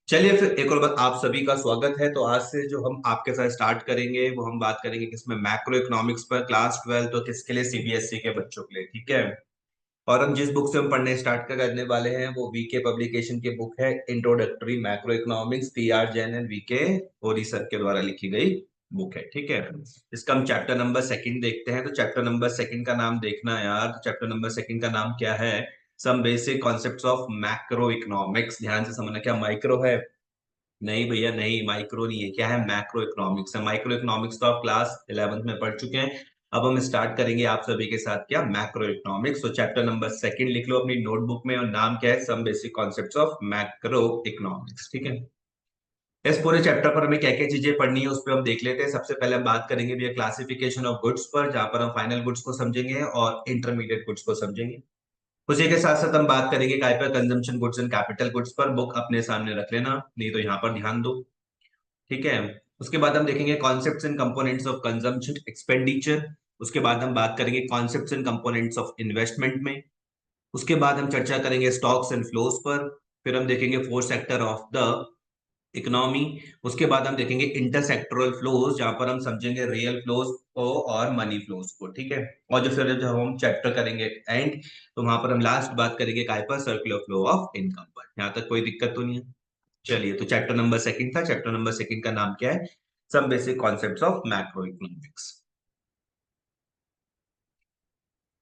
चलिए फिर एक और बार आप सभी का स्वागत है। तो आज से जो हम आपके साथ स्टार्ट करेंगे वो हम बात करेंगे किसमें, मैक्रो इकोनॉमिक्स पर, क्लास 12 तो किसके लिए, सीबीएसई के बच्चों के लिए। ठीक है। और हम जिस बुक से हम पढ़ने स्टार्ट करने वाले हैं वो वीके पब्लिकेशन की बुक है, introductory macroeconomics, T R Jain and VK Ohri sir के द्वारा लिखी गई बुक है। ठीक है। इसका हम चैप्टर नंबर सेकंड देखते हैं। तो चैप्टर नंबर सेकंड का नाम देखना है यार। तो चैप्टर नंबर सेकंड का नाम क्या है? Some basic concepts of macro economics. ध्यान से समझना, क्या माइक्रो है? नहीं भैया नहीं, माइक्रो नहीं है। क्या है? मैक्रो इकोनॉमिक्स है। माइक्रो इकोनॉमिक्स तो आप क्लास 11th में पढ़ चुके हैं। अब हम स्टार्ट करेंगे आप सभी के साथ क्या, मैक्रो इकोनॉमिक्स। तो चैप्टर नंबर सेकंड लिख लो अपनी नोटबुक में, और नाम क्या है? Some basic concepts of macro economics. ठीक है। इस पूरे चैप्टर पर हमें क्या क्या चीजें पढ़नी है उस पर हम देख लेते हैं। सबसे पहले हम बात करेंगे भैया क्लासिफिकेशन ऑफ गुड्स पर, जहां पर हम फाइनल गुड्स को समझेंगे और इंटरमीडिएट गुड्स को समझेंगे। उसी के साथ साथ हम बात करेंगे काय पर, consumption goods and capital goods पर। बुक अपने सामने रख लेना, नहीं तो यहाँ पर ध्यान दो। ठीक है। उसके बाद हम देखेंगे concepts and components of consumption expenditure. उसके बाद हम बात करेंगे concepts and components of investment में। उसके बाद हम चर्चा करेंगे स्टॉक्स एंड फ्लोज पर। फिर हम देखेंगे fourth sector of the economy. उसके बाद हम देखेंगे इंटरसेक्टोरल फ्लोज, जहां पर हम समझेंगे रियल फ्लोज को और मनी फ्लोज को। ठीक है। और जो फिर जब हम चैप्टर करेंगे एंड, तो वहां पर हम लास्ट बात करेंगे काय पर, सर्कुलर फ्लो ऑफ इनकम पर। यहाँ तक कोई दिक्कत तो नहीं है? चलिए, तो चैप्टर नंबर सेकंड था। चैप्टर नंबर सेकंड का नाम क्या है? Some basic concepts of macro economics.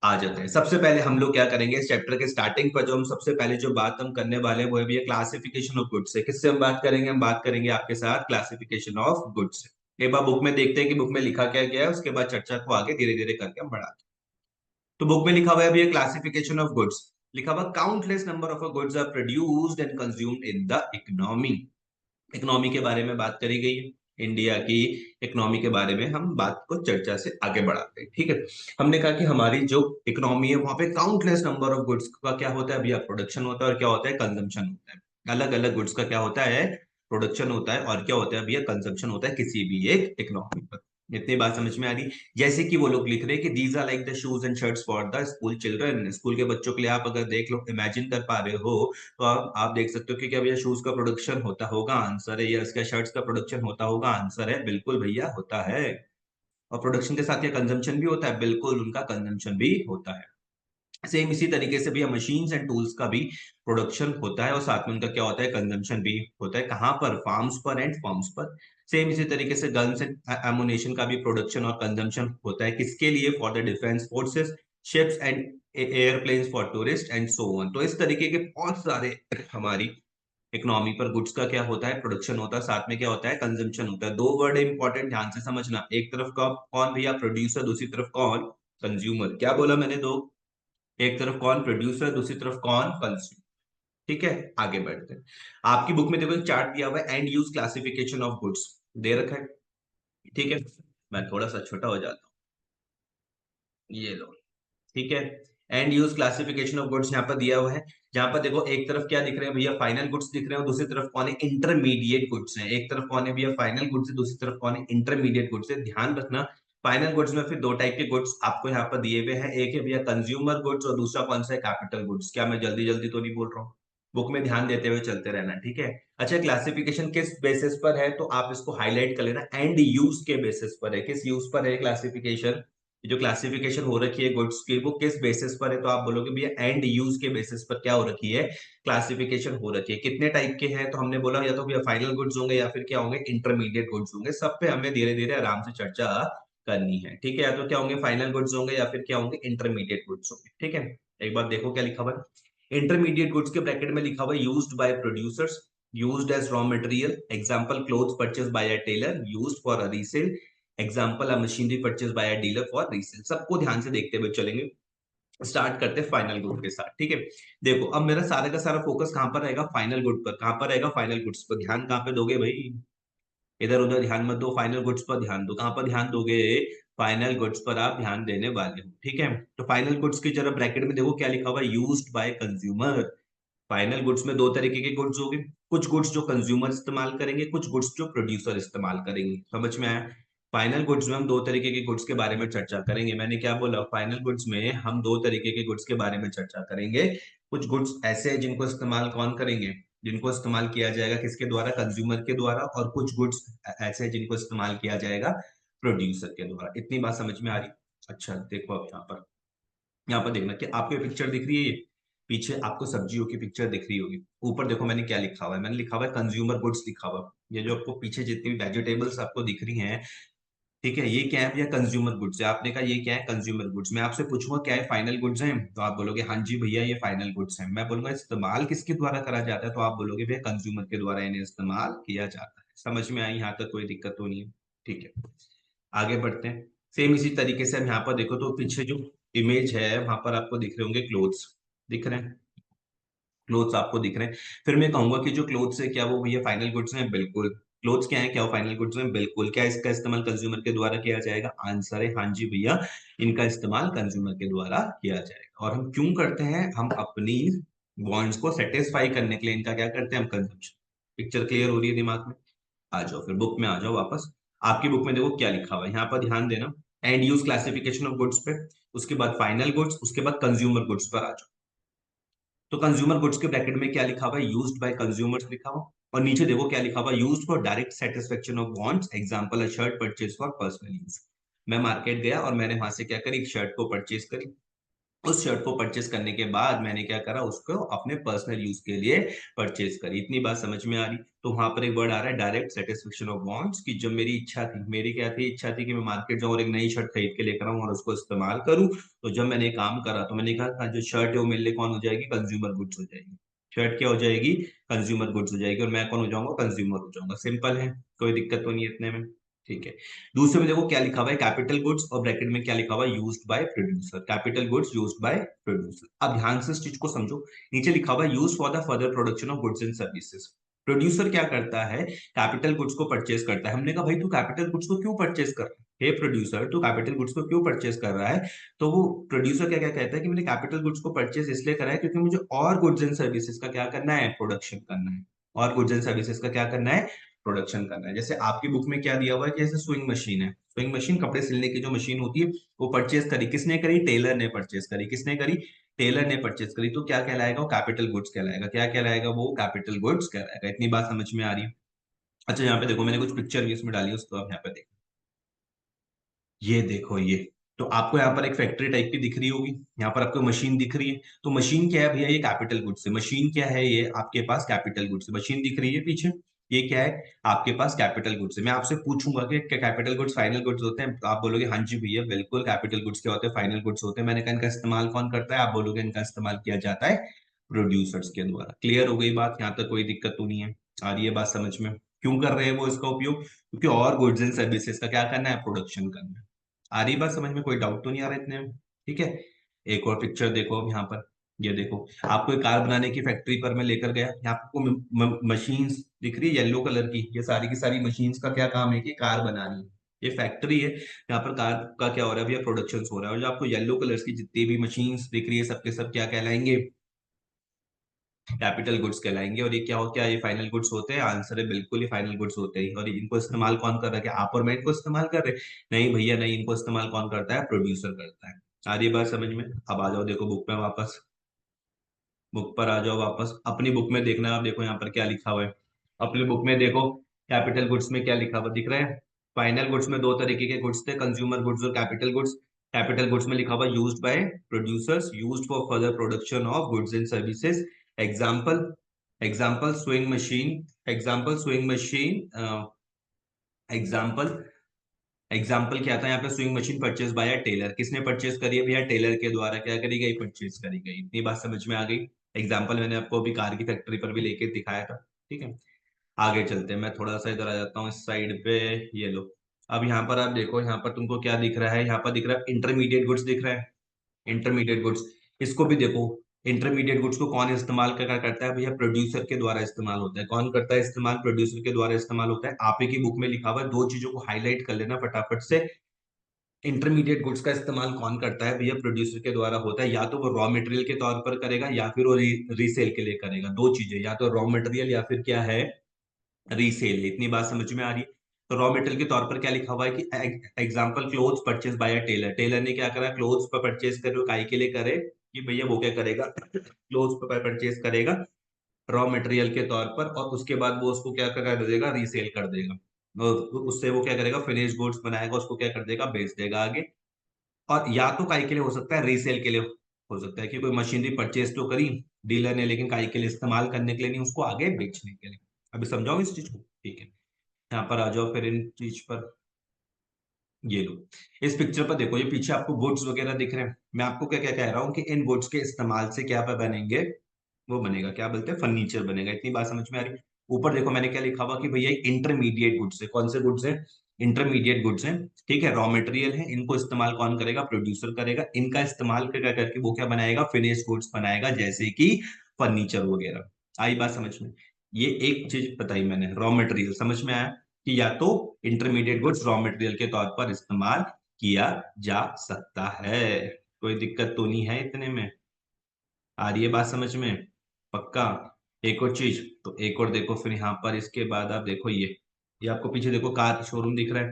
आ जाते हैं। सबसे पहले हम लोग क्या करेंगे, इस चैप्टर के स्टार्टिंग पर जो हम सबसे पहले जो बात हम करने वाले हैं वो है भी क्लासिफिकेशन ऑफ गुड्स से। किससे हम बात करेंगे? हम बात करेंगे आपके साथ क्लासिफिकेशन ऑफ गुड्स से। एक बार बुक में देखते हैं कि बुक में लिखा क्या गया है, उसके बाद चर्चा को आगे धीरे धीरे करके हम बढ़ाते हैं। तो बुक में लिखा हुआ है भैया क्लासिफिकेशन ऑफ गुड्स। लिखा हुआ countless number of goods are produced and consumed in the economy. Economy के बारे में बात करी गई है। इंडिया की इकोनॉमी के बारे में हम बात को चर्चा से आगे बढ़ाते हैं। ठीक है। हमने कहा कि हमारी जो इकोनॉमी है वहां पे काउंटलेस नंबर ऑफ गुड्स का क्या होता है भैया, प्रोडक्शन होता है, और क्या होता है, कंजम्पशन होता है। अलग अलग गुड्स का क्या होता है, प्रोडक्शन होता है, और क्या होता है भैया, कंजम्पशन होता है किसी भी एक इकोनॉमी पर। इतनी बात समझ में आ रही? जैसे कि वो लोग लिख रहे हैं कि these are like the shoes and shirts for the school children. School के बच्चों के लिए आप अगर देख लो, इमेजिन कर पा रहे हो, तो आप देख सकते हो कि क्या भैया शूज का प्रोडक्शन होता होगा? आंसर है यस। क्या शर्ट्स का प्रोडक्शन होता होगा? आंसर है बिल्कुल भैया होता है। और प्रोडक्शन के साथ ये कंजम्पशन भी होता है, बिल्कुल उनका कंजम्पशन भी होता है। सेम इसी तरीके से भैया मशीन्स एंड टूल्स का भी प्रोडक्शन होता है, और साथ में उनका क्या होता है, कंजम्पशन भी होता है। कहां पर? फार्म्स पर एंड फॉर्म्स पर। सेम इसी तरीके से गन्स एंड एमुनेशन का भी प्रोडक्शन और कंजम्पशन होता है। किसके लिए? For the defence forces, ships and airplanes for tourist and so on. तो इस तरीके के बहुत सारे हमारी इकोनॉमी पर गुड्स का क्या होता है, प्रोडक्शन होता है, साथ में क्या होता है, कंजम्पशन होता है। दो वर्ड इंपॉर्टेंट, ध्यान से समझना। एक तरफ का कौन भैया, प्रोड्यूसर, दूसरी तरफ कौन, कंज्यूमर। क्या बोला मैंने? दो, एक तरफ कौन, प्रोड्यूसर, दूसरी तरफ कौन, कंज्यूमर। ठीक है। आगे बढ़ते हैं। आपकी बुक में देखो एक चार्ट दिया हुआ है, and use classification of goods दे रखा है। ठीक है। मैं थोड़ा सा छोटा हो जाता हूँ, ये लो। ठीक है। And use classification of goods यहाँ पर दिया हुआ है। जहां पर देखो एक तरफ क्या दिख रहे हैं भैया, फाइनल गुड्स दिख रहे हैं, और दूसरी तरफ कौन है, इंटरमीडिएट गुड्स है। एक तरफ कौन है भैया, फाइनल गुड्स है, दूसरी तरफ कौन है, इंटरमीडिएट गुड्स है। ध्यान रखना, फाइनल गुड्स में फिर दो टाइप के गुड्स आपको यहाँ पर दिए हुए हैं। एक है भैया कंज्यूमर गुड्स, और दूसरा कौन सा है, कैपिटल गुड्स। क्या मैं जल्दी जल्दी तो नहीं बोल रहा हूँ? बुक में ध्यान देते हुए चलते रहना। ठीक है। अच्छा, क्लासिफिकेशन किस बेसिस पर है, तो आप इसको हाईलाइट कर लेना, एंड यूज के बेसिस पर है। किस यूज पर है क्लासिफिकेशन? जो क्लासिफिकेशन हो रखी है गुड्स की, वो किस बेसिस पर है? तो आप बोलोगे भैया एंड यूज के बेसिस पर क्या हो रखी है, क्लासिफिकेशन हो रखी है। कितने टाइप के हैं? तो हमने बोला या तो भैया फाइनल गुड्स होंगे, या फिर क्या होंगे, इंटरमीडिएट गुड्स होंगे। सब पे हमें धीरे धीरे आराम से चर्चा करनी है। ठीक है। या तो क्या होंगे, फाइनल गुड्स होंगे, या फिर क्या होंगे, इंटरमीडिएट गुड्स होंगे। ठीक है। एक बार देखो क्या लिखा हुआ है। इंटरमीडिएट गुड्स के ब्रैकेट में लिखा हुआ है used by producers, used as raw material, example clothes purchased by a tailor, used for a resale, example a machinery purchase by a dealer for resale. सबको ध्यान से देखते हुए चलेंगे। स्टार्ट करते हैं फाइनल गुड के साथ। ठीक है। देखो अब मेरा सारा का सारा फोकस कहां पर रहेगा, फाइनल गुड पर। कहां पर रहेगा, फाइनल गुड्स पर। ध्यान कहां पे दोगे भाई? इधर उधर ध्यान मत दो, फाइनल गुड्स पर ध्यान दो। कहां पर ध्यान दोगे? फाइनल गुड्स पर आप ध्यान देने वाले हो। ठीक है। तो फाइनल गुड्स की जरा ब्रैकेट में देखो क्या लिखा हुआ है, used by consumer. Final goods में दो तरीके के गुड्स होंगे, कुछ गुड्स जो कंज्यूमर इस्तेमाल करेंगे, कुछ गुड्स जो प्रोड्यूसर इस्तेमाल करेंगे। समझ में आया? फाइनल गुड्स में हम दो तरीके के गुड्स के बारे में चर्चा करेंगे। मैंने क्या बोला, फाइनल गुड्स में हम दो तरीके के गुड्स के बारे में चर्चा करेंगे। कुछ गुड्स ऐसे हैं जिनको इस्तेमाल कौन करेंगे, जिनको इस्तेमाल किया जाएगा किसके द्वारा, कंज्यूमर के द्वारा, और कुछ गुड्स ऐसे हैं जिनको इस्तेमाल किया जाएगा प्रोड्यूसर के द्वारा। इतनी बात समझ में आ रही? अच्छा देखो अब यहाँ पर देखना कि आपको ये पिक्चर दिख रही है, पीछे आपको सब्जियों की पिक्चर दिख रही होगी। ऊपर देखो मैंने क्या लिखा हुआ है, मैंने लिखा हुआ है कंज्यूमर गुड्स लिखा हुआ है। ये जो आपको पीछे जितनी भी वेजिटेबल्स आपको दिख रही हैं, ठीक है, ये क्या है भैया, कंज्यूमर गुड्स है। आपने कहा ये क्या है, कंज्यूमर गुड्स। मैं आपसे पूछूंगा क्या है, फाइनल गुड्स हैं, तो आप बोलोगे हाँ जी भैया ये फाइनल गुड्स हैं। मैं बोलूंगा इस्तेमाल किसके द्वारा करा जाता है, तो आप बोलोगे भैया कंज्यूमर के द्वारा इन्हें इस्तेमाल किया जाता है। समझ में आई? यहाँ तक कोई दिक्कत तो नहीं है? ठीक है, आगे बढ़ते हैं। सेम इसी तरीके से हम यहाँ पर देखो तो पीछे जो इमेज है वहां पर आपको दिख रहे होंगे क्लोथ्स, दिख रहे हैं, क्लोथ्स आपको दिख रहे हैं। फिर मैं कहूंगा कि जो क्लोथ्स है क्या वो भैया फाइनल गुड्स हैं? बिल्कुल। क्लोथ्स क्या है, क्या वो फाइनल गुड्स हैं? बिल्कुल। क्या इसका इस्तेमाल कंज्यूमर के द्वारा किया जाएगा? आंसर है हाँ जी भैया, इनका इस्तेमाल कंज्यूमर के द्वारा किया जाएगा। और हम क्यों करते हैं, हम अपनी वांट्स को सेटिस्फाई करने के लिए इनका क्या करते हैं, हम कंजम्पशन। पिक्चर क्लियर हो रही है दिमाग में? आ जाओ फिर बुक में आ जाओ वापस। आपकी बुक में देखो क्या लिखा हुआ है, यहाँ पर ध्यान देना। And use classification of goods पे, उसके बाद फाइनल गुड्स, उसके बाद कंज्यूमर गुड्स पर आ जाओ। तो कंज्यूमर गुड्स के ब्रैकेट में क्या लिखा हुआ है, यूज्ड बाय कंज्यूमर्स लिखा हुआ, और नीचे देखो क्या लिखा हुआ है, used for direct satisfaction of wants, example a shirt purchase for personal use. मैं मार्केट गया और मैंने वहां से क्या करी, एक शर्ट को परचेज करी। उस शर्ट को परचेस करने के बाद मैंने क्या करा, उसको अपने पर्सनल यूज के लिए परचेस करी। इतनी बात समझ में आ रही? तो वहां पर एक वर्ड आ रहा है डायरेक्ट सेटिस्फेक्शन ऑफ वांट्स, की जब मेरी इच्छा थी, मेरी क्या थी, इच्छा थी कि मैं मार्केट जाऊं और एक नई शर्ट खरीद के लेकर आऊं और उसको इस्तेमाल करूं। तो जब मैंने काम करा तो मैंने कहा जो शर्ट है वो मेरे लिए कौन हो जाएगी, कंज्यूमर गुड्स हो जाएगी। शर्ट क्या हो जाएगी, कंज्यूमर गुड्स हो जाएगी, और मैं कौन हो जाऊंगा, कंज्यूमर हो जाऊंगा। सिंपल है, कोई दिक्कत तो नहीं है इतने में? ठीक है। दूसरे में देखो क्या लिखा हुआ है, कैपिटल गुड्स, और ब्रैकेट में क्या लिखा हुआ है, used by producer. Capital goods used by producer. अब ध्यान से इस चीज को समझो, नीचे लिखा हुआ है use for the further production of goods and services. Producer क्या करता है, कैपिटल गुड्स को परचेज करता है। हमने कहा भाई तू कैपिटल गुड्स को क्यों परचेज कर रहा है, हे प्रोड्यूसर तू कैपिटल गुड्स को क्यों परचेज कर रहा है? तो वो प्रोड्यूसर क्या क्या कहता है कि मैंने कैपिटल गुड्स को परचेज इसलिए करा है क्योंकि मुझे और गुड्स एंड सर्विसेज का क्या करना है, प्रोडक्शन करना है। और गुड्स एंड सर्विसेज का क्या करना है, प्रोडक्शन करना है। जैसे आपकी बुक में क्या दिया हुआ है कि जैसे स्विंग मशीन है, स्विंग मशीन कपड़े सिलने की जो मशीन होती है, वो परचेज करी किसने करी, टेलर ने परचेज करी। किसने करी, टेलर ने परचेज करी। तो क्या कहलाएगा, वो कैपिटल गुड्स कहलाएगा। क्या कहलाएगा, वो कैपिटल गुड्स कहलाएगा। इतनी बात समझ में आ रही है? अच्छा यहाँ पे देखो मैंने कुछ पिक्चर भी इसमें डाली है, उसको आप यहाँ पे देखो। ये देखो ये, तो आपको यहाँ पर एक फैक्ट्री टाइप की दिख रही होगी, यहाँ पर आपको मशीन दिख रही है। तो मशीन क्या है भैया, ये कैपिटल गुड्स है। मशीन क्या है, ये आपके पास कैपिटल गुड्स है। मशीन दिख रही है पीछे, ये क्या है, आपके पास कैपिटल गुड्स है। मैं आपसे पूछूंगा कि क्या कैपिटल गुड्स फाइनल गुड्स होते हैं, तो आप बोलोगे हाँ जी भैया बिल्कुल, कैपिटल गुड्स क्या होते हैं, फाइनल गुड्स होते हैं। मैंने कहा इनका इस्तेमाल कौन करता है, आप बोलोगे इनका इस्तेमाल किया जाता है प्रोड्यूसर्स के द्वारा। क्लियर हो गई बात? यहाँ तक कोई दिक्कत तो नहीं है? आ रही है बात समझ में? क्यों कर रहे हैं वो इसका उपयोग, क्योंकि और गुड्स एंड सर्विसेज का क्या करना है, प्रोडक्शन करना है। आ रही बात समझ में? कोई डाउट तो नहीं आ रहा इतने में? ठीक है। एक और पिक्चर देखो अब यहाँ पर, ये देखो आपको एक कार बनाने की फैक्ट्री पर मैं लेकर गया। यहाँ पर आपको मशीन्स दिख रही है येलो कलर की, ये सारी की सारी मशीन्स का क्या काम है कि कार बनानी है। ये फैक्ट्री है, यहाँ पर कार का क्या हो रहा है भैया, प्रोडक्शन हो रहा है। और जो आपको येलो कलर्स की जितनी भी मशीन्स दिख रही है, सबके सब क्या कहलाएंगे, कैपिटल गुड्स कहलाएंगे। और ये क्या हो, क्या ये फाइनल गुड्स होते हैं? आंसर है बिल्कुल ये फाइनल गुड्स होते हैं। और इनको इस्तेमाल कौन कर रहा है, क्या आप और मैं इनको इस्तेमाल कर रहे हैं? नहीं भैया नहीं, इनको इस्तेमाल कौन करता है, प्रोड्यूसर करता है। आ रही बात समझ में? अब आ जाओ देखो बुक में वापस, बुक पर आ जाओ वापस, अपनी बुक में देखना। आप देखो यहाँ पर क्या लिखा हुआ है, अपनी बुक में देखो कैपिटल गुड्स में क्या लिखा हुआ दिख रहा है। फाइनल गुड्स में दो तरीके के गुड्स थे, कंज्यूमर गुड्स और कैपिटल गुड्स। कैपिटल गुड्स में लिखा हुआ used by producers, used for further production of goods and services. Example, example sewing machine, example sewing machine, example, example क्या था यहाँ पे, sewing machine purchase by tailor. किसने purchase करी है भैया, टेलर के द्वारा क्या करी गई, परचेज करी गई। इतनी बात समझ में आ गई? एग्जाम्पल मैंने आपको अभी कार की फैक्ट्री पर भी लेके दिखाया था। ठीक है, आगे चलते हैं। मैं थोड़ा सा इधर आ जाता हूँ इस साइड पे, ये लो। अब यहाँ पर आप देखो, यहाँ पर तुमको क्या दिख रहा है, यहाँ पर दिख रहा है इंटरमीडिएट गुड्स दिख रहा है, इंटरमीडिएट गुड्स। इसको भी देखो, इंटरमीडिएट गुड्स को कौन इस्तेमाल करता है भैया, प्रोड्यूसर के द्वारा इस्तेमाल होता है। कौन करता है इस्तेमाल, प्रोड्यूसर के द्वारा इस्तेमाल होता है। आप ही की बुक में लिखा हुआ है, दो चीजों को हाईलाइट कर लेना फटाफट से। इंटरमीडिएट गुड्स का इस्तेमाल कौन करता है भैया, प्रोड्यूसर के द्वारा होता है। या तो वो रॉ मटेरियल के तौर पर करेगा, या फिर वो रीसेल के लिए करेगा। दो चीजें, या तो रॉ मटेरियल या फिर क्या है, रीसेल है। इतनी बात समझ में आ रही है? तो रॉ मटेरियल के तौर पर क्या लिखा हुआ है कि example clothes purchase by a tailor. Tailor ने क्या करा, क्लोथ्स पर परचेज करे, काय के लिए करे, कि भैया वो क्या करेगा, क्लोथ्स पर परचेज करेगा रॉ मटेरियल के तौर पर, और उसके बाद वो उसको क्या कर देगा, रीसेल कर देगा। उससे वो क्या करेगा, फिनिश गुड्स बनाएगा, उसको क्या कर देगा, बेच देगा आगे। और या तो काय के लिए हो सकता है, रीसेल के लिए हो सकता है कि कोई मशीनरी परचेज तो करी डीलर ने, लेकिन काय के लिए, इस्तेमाल करने के लिए नहीं, उसको आगे बेचने के लिए। अभी समझाओ इस चीज को, ठीक है। यहाँ पर आ जाओ फिर इन चीज पर। ये लो, इस पिक्चर पर देखो, ये पीछे आपको गुड्स वगैरह दिख रहे हैं। मैं आपको क्या क्या कह रहा हूँ कि इन गुड्स के इस्तेमाल से क्या बनेंगे, वो बनेगा, क्या बोलते हैं, फर्नीचर बनेगा। इतनी बात समझ में आ रही है। ऊपर देखो मैंने क्या लिखा हुआ कि भैया इंटरमीडिएट गुड्स है। कौन से गुड्स है, इंटरमीडिएट गुड्स है, ठीक है। रॉ मटेरियल है, इनको इस्तेमाल कौन करेगा, प्रोड्यूसर करेगा। इनका इस्तेमाल क्या करके वो क्या बनाएगा, फिनिश गुड्स बनाएगा, जैसे कि फर्नीचर वगैरह। आई बात समझ में। ये एक चीज बताई मैंने, रॉ मटेरियल समझ में आया कि या तो इंटरमीडिएट गुड्स रॉ मटेरियल के तौर पर इस्तेमाल किया जा सकता है। कोई दिक्कत तो नहीं है इतने में, आ रही है बात समझ में, पक्का। एक और चीज, तो एक और देखो फिर यहाँ पर, इसके बाद आप देखो ये आपको पीछे देखो कार शोरूम दिख रहा है।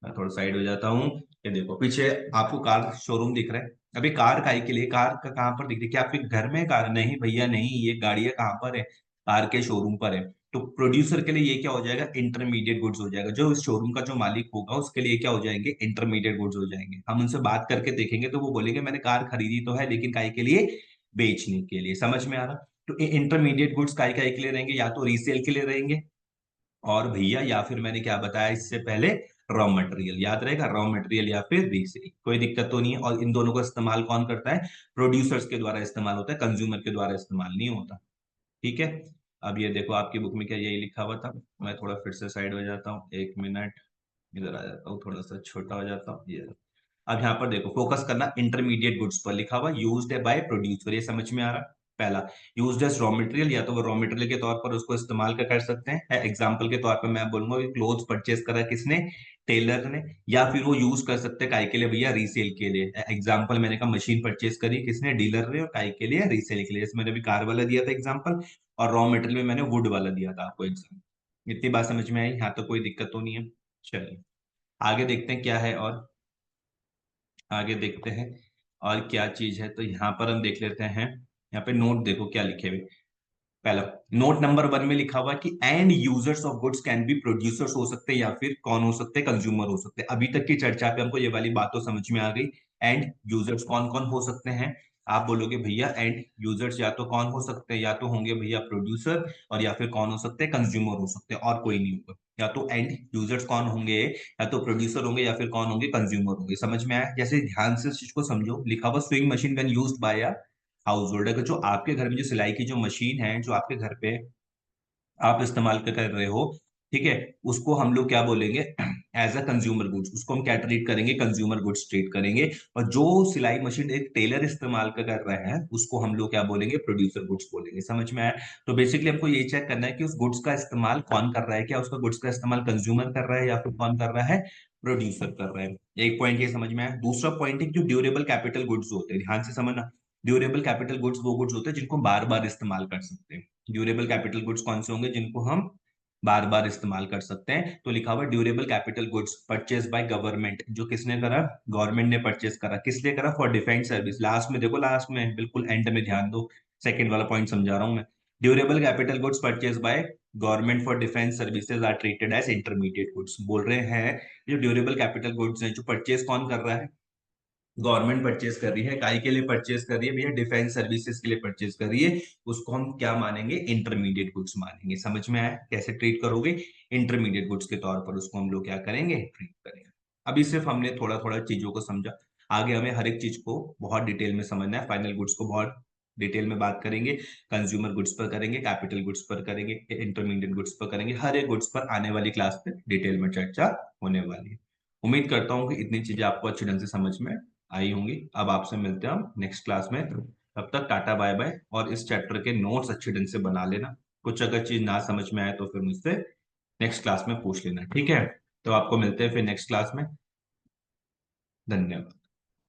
मैं थोड़ा साइड हो जाता हूँ। ये देखो पीछे आपको कार शोरूम दिख रहा है। अभी कार काहे के लिए, कार का कहाँ पर दिख रही है, क्या आपके घर में कार, नहीं भैया नहीं, ये गाड़ियां कहाँ पर है, कार के शोरूम पर है। तो प्रोड्यूसर के लिए ये क्या हो जाएगा, इंटरमीडिएट गुड्स हो जाएगा। जो इस शोरूम का जो मालिक होगा उसके लिए क्या हो जाएंगे, इंटरमीडिएट गुड्स हो जाएंगे। हम उनसे बात करके देखेंगे तो वो बोलेंगे मैंने कार खरीदी तो है, लेकिन काहे के लिए, बेचने के लिए। समझ में आ रहा। तो इंटरमीडिएट गुड्स काय काय के लिए रहेंगे, या तो रीसेल के लिए रहेंगे, और भैया या फिर मैंने क्या बताया इससे पहले, रॉ मटेरियल। याद रहेगा, रॉ मटेरियल या फिर रीसेल, कोई दिक्कत तो नहीं है। और इन दोनों का इस्तेमाल कौन करता है, प्रोड्यूसर्स के द्वारा इस्तेमाल होता है, कंज्यूमर के द्वारा इस्तेमाल नहीं होता, ठीक है। अब ये देखो आपकी बुक में क्या यही लिखा हुआ था। मैं थोड़ा फिर से साइड हो जाता हूँ, 1 मिनट, इधर आ जाता हूँ, थोड़ा सा छोटा हो जाता हूँ, ये। अब यहाँ पर देखो, फोकस करना इंटरमीडिएट गुड्स पर, लिखा हुआ यूज्ड बाय प्रोड्यूसर, ये समझ में आ रहा। पहला, यूज्ड एज रॉ मटेरियल, या तो वो रॉ मटेरियल के तौर पर उसको इस्तेमाल कर सकते हैं। एग्जांपल के तौर पर मैं बोलूंगा कि क्लोथ्स परचेज करा किसने, टेलर ने। या फिर वो यूज कर सकते हैं काय के लिए भैया, रीसेल के लिए। एग्जांपल मैंने कहा, मशीन परचेज करी किसने, डीलर ने, और काय के लिए, रीसेल के लिए। जैसे मैंने अभी कार वाला दिया था एग्जाम्पल, और रॉ मटेरियल में मैंने वुड वाला दिया था आपको एग्जाम्पल। इतनी बात समझ में आई, यहाँ तो कोई दिक्कत तो नहीं है। चलिए आगे देखते हैं क्या है, और आगे देखते हैं और क्या चीज है। तो यहाँ पर हम देख लेते हैं, यहाँ पे नोट देखो क्या लिखे हुए। पहला, नोट नंबर 1 में लिखा हुआ है कि and users of goods can be producers हो सकते हैं, या फिर कौन हो सकते हैं, कंज्यूमर हो सकते हैं। अभी तक की चर्चा पे हमको ये वाली बात तो समझ में आ गई। एंड यूजर्स कौन कौन हो सकते हैं, आप बोलोगे भैया एंड यूजर्स या तो कौन हो सकते हैं, या तो होंगे भैया प्रोड्यूसर, और या फिर कौन हो सकते हैं, कंज्यूमर हो सकते हैं, और कोई नहीं होगा। या तो एंड यूजर्स कौन होंगे, या तो प्रोड्यूसर होंगे, या फिर कौन होंगे, कंज्यूमर होंगे। समझ में आया, जैसे ध्यान से इस चीज को समझो, लिखा हुआ swing machine when used by a house hold. अगर जो आपके घर में जो सिलाई की जो मशीन है, जो आपके घर पे आप इस्तेमाल कर रहे हो, ठीक है, उसको हम लोग क्या बोलेंगे, एज अ कंज्यूमर गुड्स। उसको हम क्या ट्रीट करेंगे, कंज्यूमर गुड्स ट्रीट करेंगे। और जो सिलाई मशीन एक टेलर इस्तेमाल कर रहे हैं, उसको हम लोग क्या बोलेंगे, प्रोड्यूसर गुड्स बोलेंगे। समझ में आया। तो बेसिकली हमको ये चेक करना है कि उस गुड्स का इस्तेमाल कौन कर रहा है, क्या उसका गुड्स का इस्तेमाल कंज्यूमर कर रहा है, या फिर कौन कर रहा है, प्रोड्यूसर कर रहा है। एक पॉइंट ये समझ में आया। दूसरा पॉइंट है, जो ड्यूरेबल कैपिटल गुड्स होते हैं, ध्यान से समझना। ड्यूरेबल कैपिटल गुड्स वो गुड्स होते हैं जिनको बार बार इस्तेमाल कर सकते हैं। ड्यूरेबल कैपिटल गुड्स कौन से होंगे, जिनको हम बार बार इस्तेमाल कर सकते हैं। तो लिखा हुआ durable capital goods purchase by government, जो किसने करा, गवर्नमेंट ने परचेज करा। किस लिए करा, फॉर डिफेंस सर्विस। लास्ट में देखो, लास्ट में बिल्कुल एंड में ध्यान दो, सेकंड वाला पॉइंट समझा रहा हूं मैं। Durable capital goods purchase by government for defence services are treated as intermediate goods. बोल रहे हैं जो ड्यूरेबल कैपिटल गुड्स हैं, जो परचेज कौन कर रहा है, गवर्नमेंट परचेज कर रही है। काय के लिए परचेज कर रही है भैया, डिफेंस सर्विसेज के लिए परचेज कर रही है। उसको हम क्या मानेंगे, इंटरमीडिएट गुड्स मानेंगे। समझ में आया, कैसे ट्रीट करोगे, इंटरमीडिएट गुड्स के तौर पर उसको हम लोग क्या करेंगे, ट्रीट करेंगे। अभी सिर्फ हमने थोड़ा थोड़ा चीजों को समझा, आगे हमें हर एक चीज को बहुत डिटेल में समझना है। फाइनल गुड्स को बहुत डिटेल में बात करेंगे, कंज्यूमर गुड्स पर करेंगे, कैपिटल गुड्स पर करेंगे, इंटरमीडिएट गुड्स पर करेंगे। हर एक गुड्स पर आने वाली क्लास में डिटेल में चर्चा होने वाली है। उम्मीद करता हूँ कि इतनी चीजें आपको अच्छी ढंग से समझ में आई होंगी। अब आपसे मिलते हैं हम नेक्स्ट क्लास में, तब तक टाटा बाय बाय। और इस चैप्टर के नोट्स अच्छे ढंग से बना लेना। कुछ अगर चीज ना समझ में आए तो फिर मुझसे नेक्स्ट क्लास में पूछ लेना, ठीक है। तो आपको मिलते हैं फिर नेक्स्ट क्लास में। धन्यवाद।